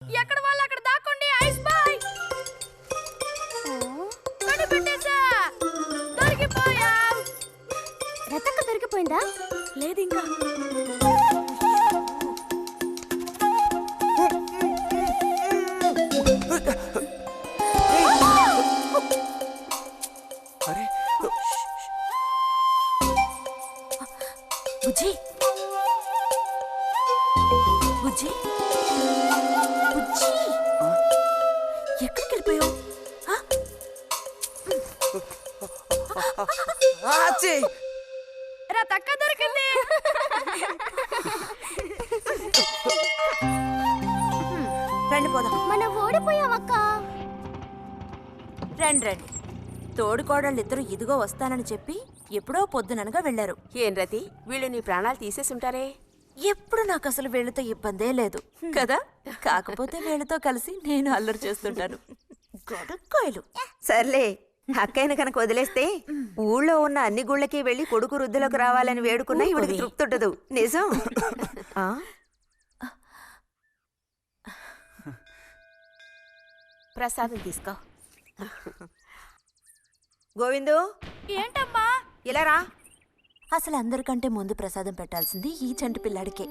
ఎక్కడ వాళ్ళు అక్కడ దాక్కోండి. Ice boy కనిపెట్టేశా. దొరికిపోయా. రతక్క దొరికిపోయిందా? లేదు ఇంకా. అరే బుజ్జి బుజ్జి బుజ్జి ఎక్కడికి వెళ్ళిపోయావు? రతక్క దొరికింది. రండి పోదాం. మనం ఓడిపోయావక్క. రండి రండి. తోడుకోడళ్ళు ఇద్దరు ఇదిగో వస్తానని చెప్పి ఎప్పుడో పొద్దుననగా వెళ్లారు. ఏం రతి, వీళ్ళు నీ ప్రాణాలు తీసేసుంటారే. ఎప్పుడు నాకు అసలు వీళ్ళతో ఇబ్బందే లేదు కదా. కాకపోతే వీళ్ళతో కలిసి నేను అల్లరి చేస్తుంటాను. గొడక్కాయలు. సర్లే, అక్కయ్యను కనుక వదిలేస్తే ఊళ్ళో ఉన్న అన్ని గుళ్ళకి వెళ్ళి కొడుకు వృద్ధిలోకి రావాలని వేడుకున్నా ఇవిడికి తృప్తి ఉండదు. నిజం. ప్రసాదం తీసుకో. గోవిందు, ఏంటమ్మా? ఇలా రా. అసలు అందరికంటే ముందు ప్రసాదం పెట్టాల్సింది ఈ చంటి పిల్లాడికే.